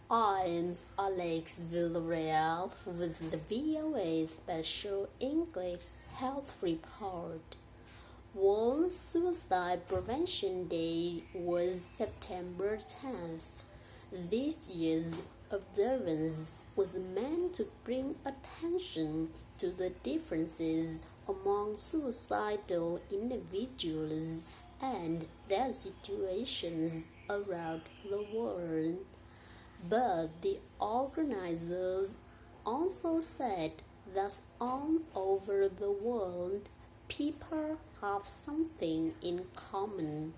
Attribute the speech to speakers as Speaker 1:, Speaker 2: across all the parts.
Speaker 1: I'm Alex Villarreal with the VOA Special English Health Report. World Suicide Prevention Day was September 10th. This year's observance was meant to bring attention to the differences among suicidal individuals and their situations around the world. But the organizers also said that all over the world, people have something in common.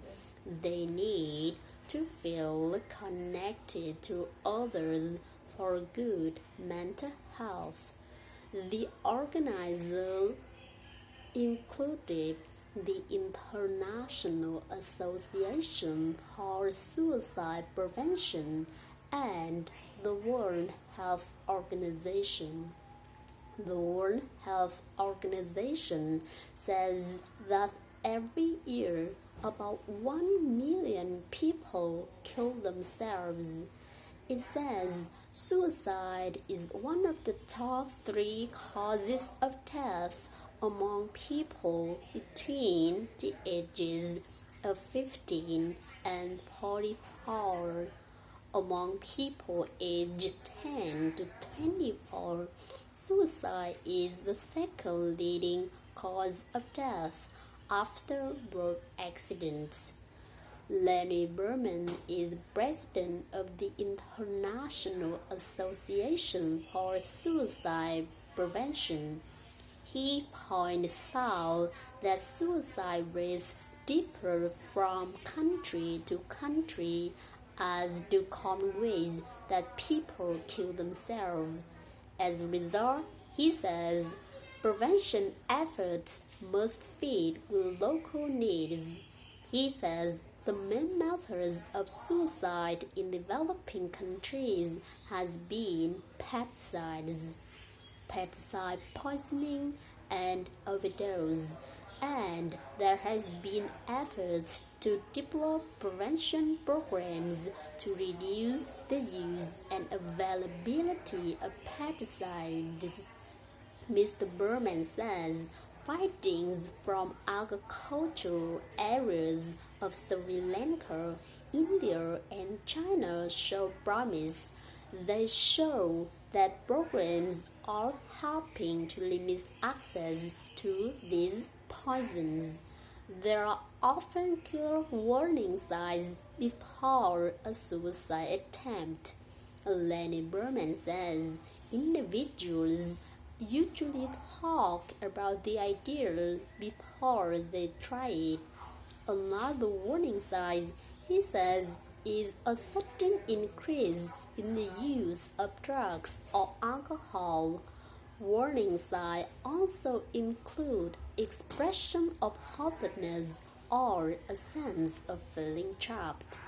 Speaker 1: They need to feel connected to others for good mental health. The organizer included the International Association for Suicide Prevention and the World Health Organization. The World Health Organization says that every year about 1 million people kill themselves. It says suicide is one of the top 3 causes of death among people between the ages of 15 and 44. Among people aged 10 to 24, suicide is the second leading cause of death after road accidents. Lenny Berman is president of the International Association for Suicide Prevention. He points out that suicide rates differ from country to country, as do common ways that people kill themselves. As a result, he says, prevention efforts must fit with local needs. He says the main methods of suicide in developing countries has been pesticide poisoning, and overdose, and there has been efforts to develop prevention programs to reduce the use and availability of pesticides. Mr. Berman says findings from agricultural areas of Sri Lanka, India, and China show promise. They show that programs are helping to limit access to these poisons. There are often clear warning signs before a suicide attempt. Lenny Berman says individuals usually talk about the idea before they try it. Another warning sign, he says, is a sudden increase in the use of drugs or alcohol. Warning signs also include expression of hopelessness or a sense of feeling trapped.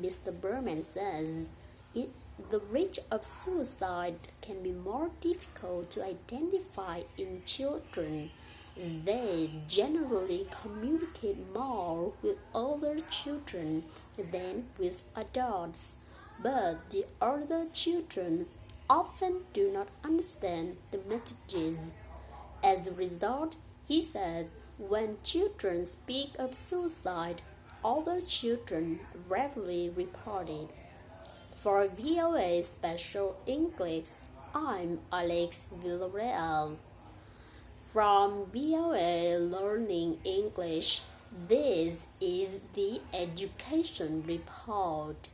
Speaker 1: Mr. Berman says the rate of suicide can be more difficult to identify in children. They generally communicate more with other children than with adults, but the older children often do not understand the messages. As a result, he said, when children speak of suicide, older children rarely report it. For VOA Special English, I'm Alex Villarreal. From VOA Learning English, this is the Education Report.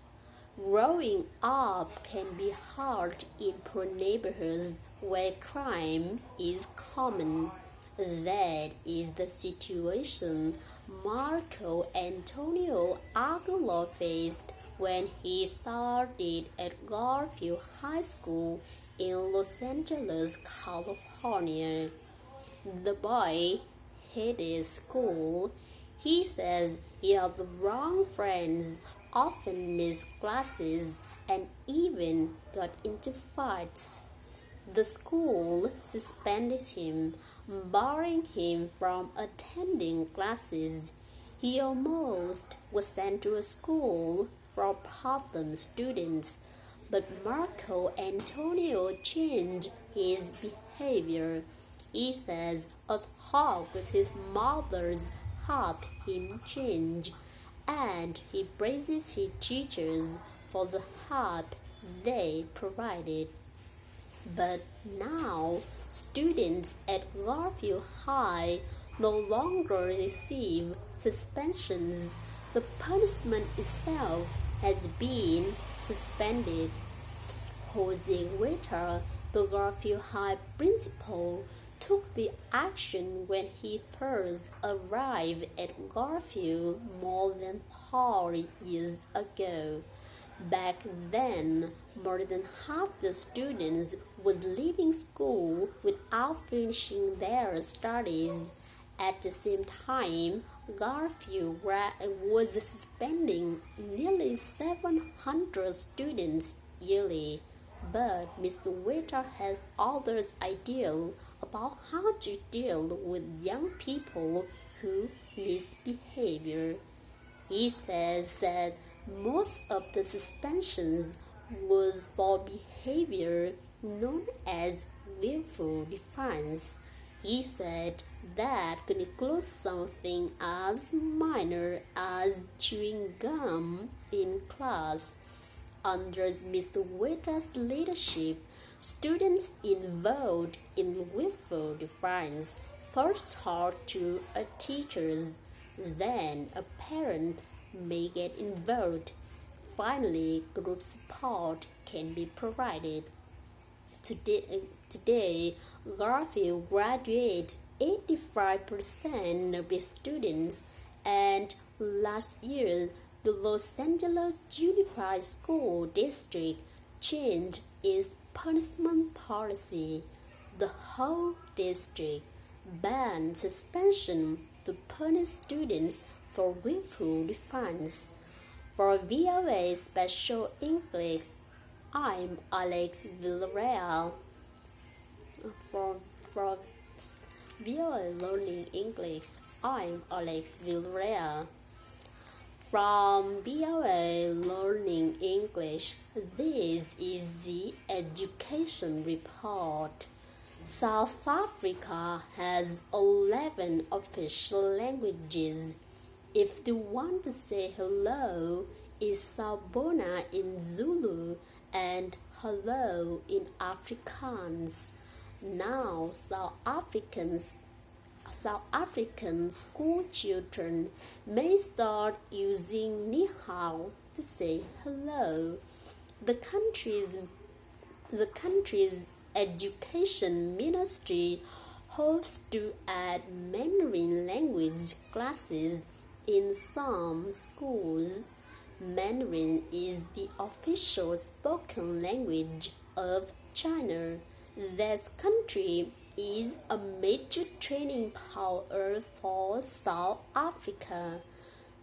Speaker 1: Growing up can be hard in poor neighborhoods where crime is common. That is the situation Marco Antonio Aguilar faced when he started at Garfield High School in Los Angeles, California. The boy hated school. He says he had the wrong friends, often missed classes, and even got into fights. The school suspended him, barring him from attending classes. He almost was sent to a school for problem students, But Marco Antonio changed his behavior. He says a talk with his mother's helped him change, and he praises his teachers for the help they provided. But now, students at Garfield High no longer receive suspensions. The punishment itself has been suspended. Jose Waiter, the Garfield High principal, took the action when he first arrived at Garfield more than 4 years ago. Back then, more than half the students was leaving school without finishing their studies. At the same time, Garfield was suspending nearly 700 students yearly. But Mr. Waiter has others' ideas about how to deal with young people who misbehavior. He says that most of the suspensions was for behavior known as willful defiance. He said that could include something as minor as chewing gum in class. Under Mr. Waiter's leadership, students involved in willful defiance first talk to a teachers, then a parent may get involved. Finally, group support can be provided. Today, Garfield graduates 85% of the students, and last year, the Los Angeles Unified School District changed its punishment policy. The whole district banned suspension to punish students for willful defiance. For VOA Special English, I'm Alex Villarreal. For VOA Learning English, I'm Alex Villarreal. From VOA Learning English, this is the Education Report. South Africa has 11 official languages. If you want to say hello, it's Sawubona in Zulu and hello in Afrikaans. Now, South African school children may start using ni hao to say hello. The country's education ministry hopes to add Mandarin language classes in some schools. Mandarin is the official spoken language of China. This country is a major trading power for South Africa.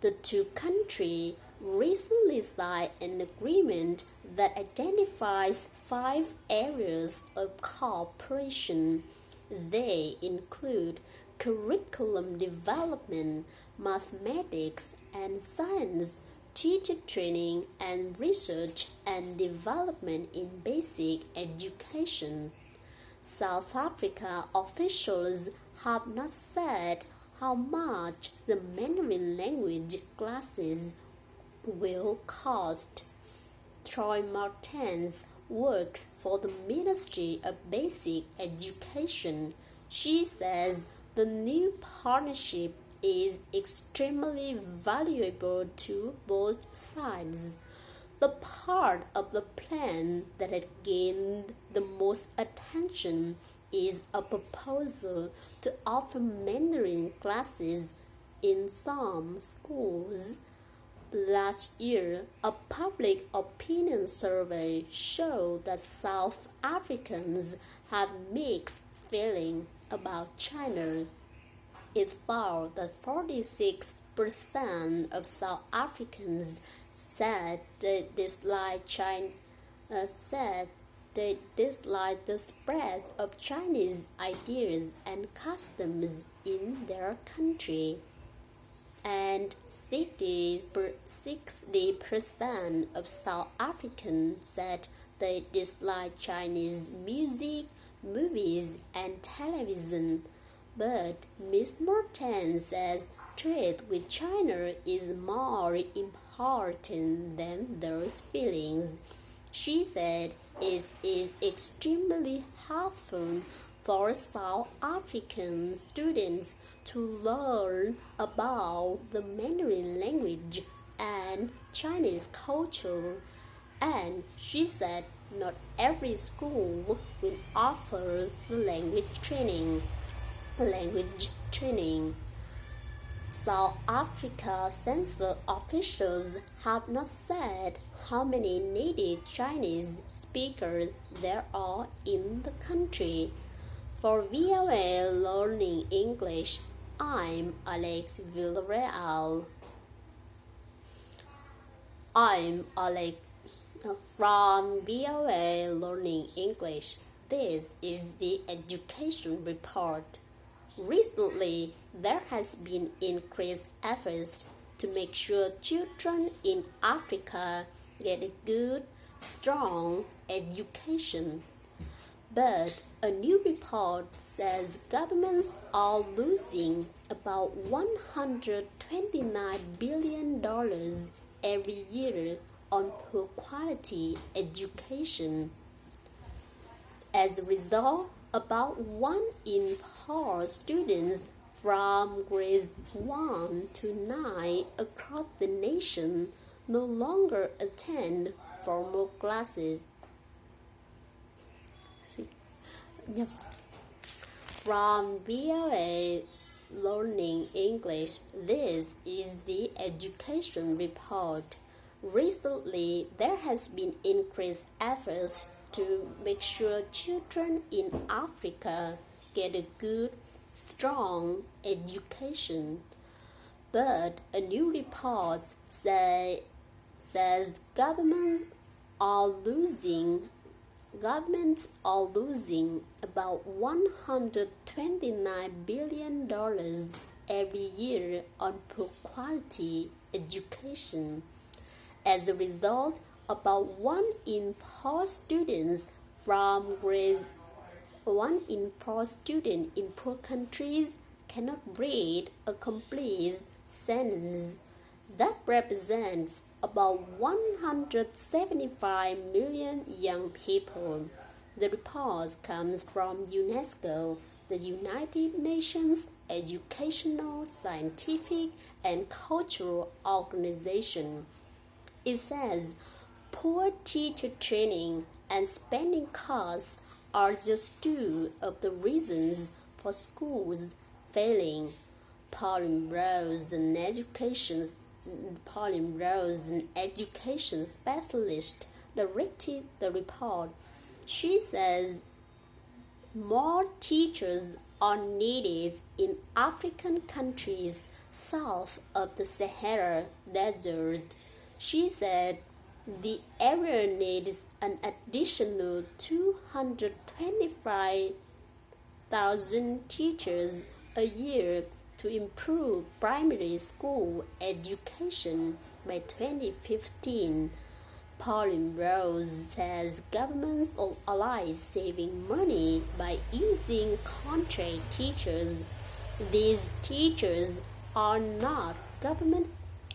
Speaker 1: The two countries recently signed an agreement that identifies 5 areas of cooperation. They include curriculum development, mathematics and science, teacher training, and research and development in basic education. South Africa officials have not said how much the Mandarin language classes will cost. Troy Martens works for the Ministry of Basic Education. She says the new partnership is extremely valuable to both sides. The part of the plan that has gained the most attention is a proposal to offer Mandarin classes in some schools. Last year, a public opinion survey showed that South Africans have mixed feelings about China. It found that 46% of South Africans said they dislike the spread of Chinese ideas and customs in their country, and 60% of South Africans said They dislike Chinese music, movies, and television. But Ms. Martin says trade with China is more important than those feelings. She said it is extremely helpful for South African students to learn about the Mandarin language and Chinese culture. And she said not every school will offer the language training. South Africa census officials have not said how many native Chinese speakers there are in the country. For VOA Learning English, I'm Alex Villarreal. I'm Alex from VOA Learning English. This is the Education Report. Recently, there has been increased efforts to make sure children in Africa get a good, strong education. But a new report says governments are losing about $129 billion every year on poor quality education. As a result, about 1 in 4 students from grades 1 to 9 across the nation no longer attend formal classes. From VOA Learning English, this is the Education Report. Recently, there has been increased efforts to make sure children in Africa get a good, strong education. But a new report says governments are losing about $129 billion every year on poor quality education. As a result, about 1 in 4 students from grades 1 in 4 students in poor countries cannot read a complete sentence. That represents about 175 million young people. The report comes from UNESCO, the United Nations Educational, Scientific, and Cultural Organization. It says poor teacher training and spending costs are just 2 of the reasons for schools failing. Pauline Rose, an education specialist, directed the report. She says more teachers are needed in African countries south of the Sahara Desert. She said the area needs an additional 225,000 teachers a year to improve primary school education by 2015. Pauline Rose says governments are saving money by using contract teachers. These teachers are not government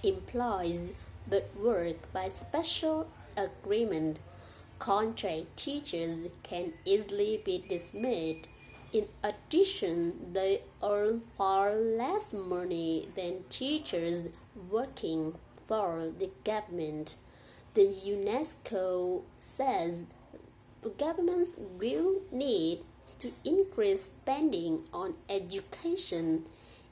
Speaker 1: employees but work by special agreement. Contract teachers can easily be dismissed. In addition, they earn far less money than teachers working for the government. The UNESCO says governments will need to increase spending on education.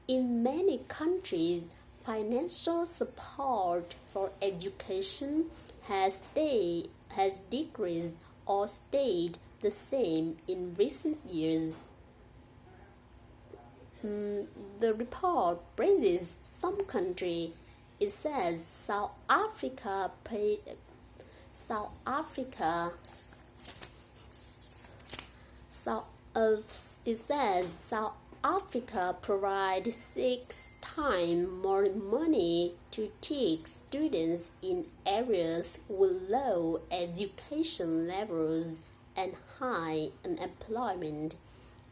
Speaker 1: In many countries, financial support for education has decreased or stayed the same in recent years. The report praises some countries. It says South Africa provides 6 time more money to teach students in areas with low education levels and high unemployment.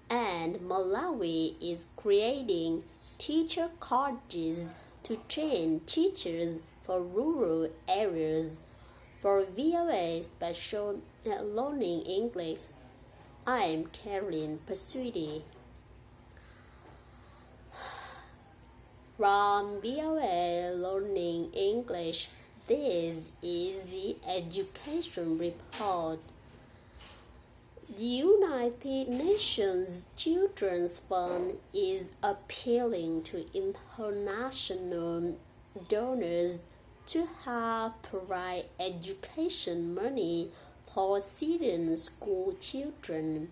Speaker 1: And Malawi is creating teacher colleges to train teachers for rural areas. For VOA Special Learning English, I'm Caroline Pasuiti. From VOA Learning English, this is the Education Report. The United Nations Children's Fund is appealing to international donors to help provide education money for Syrian school children.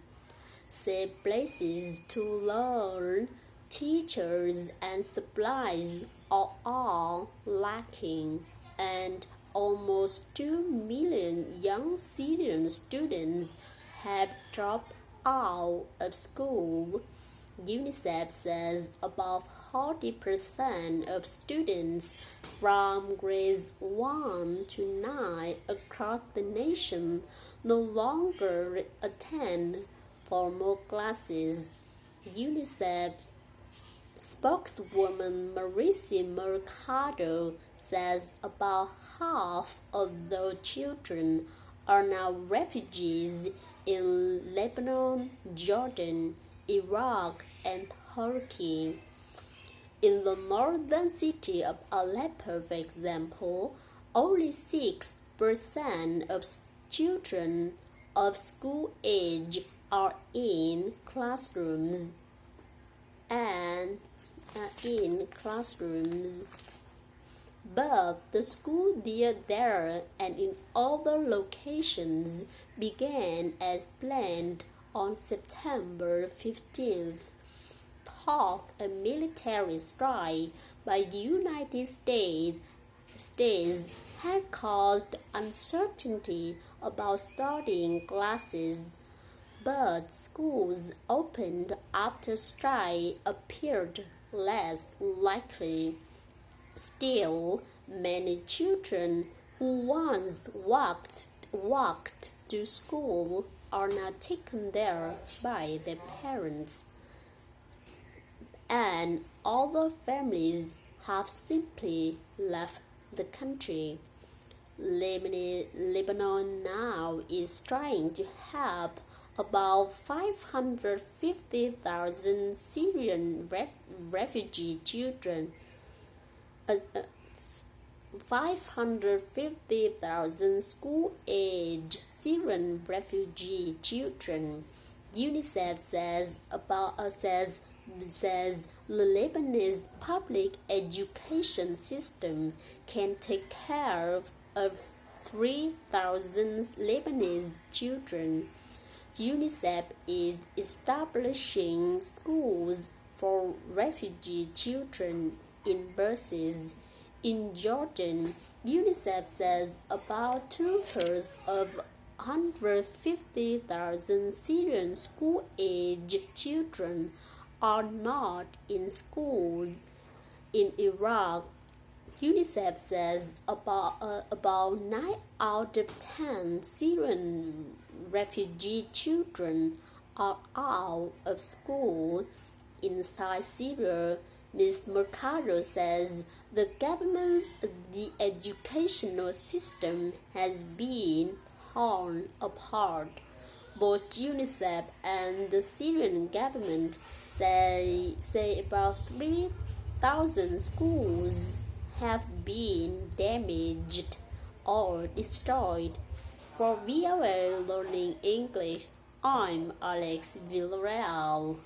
Speaker 1: Safe places to learn, teachers and supplies are all lacking, and almost 2 million young Syrian students have dropped out of school. UNICEF says about 40% of students from grades 1 to 9 across the nation no longer attend formal classes. UNICEF spokeswoman Marisa Mercado says about half of those children are now refugees in Lebanon, Jordan, Iraq, and Turkey. In the northern city of Aleppo, for example, only 6% of children of school age are in classrooms. But the school year there and in other locations began as planned on September 15th. Talk a military strike by the United States had caused uncertainty about starting classes, but schools opened after strike appeared less likely. Still, many children who once walked to school are now taken there by their parents, and other families have simply left the country. Lebanon now is trying to help about 550,000 Syrian refugee children. 550,000 school-age Syrian refugee children. UNICEF says the Lebanese public education system can take care of 3,000 Lebanese children. UNICEF is establishing schools for refugee children in buses. In Jordan, UNICEF says about 2/3 of 150,000 Syrian school-age children are not in school. In Iraq, UNICEF says about 9 out of 10 Syrian refugee children are out of school. Inside Syria, Ms. Mercado says the educational system has been torn apart. Both UNICEF and the Syrian government say about 3,000 schools have been damaged or destroyed. For VOA Learning English, I'm Alex Villarreal.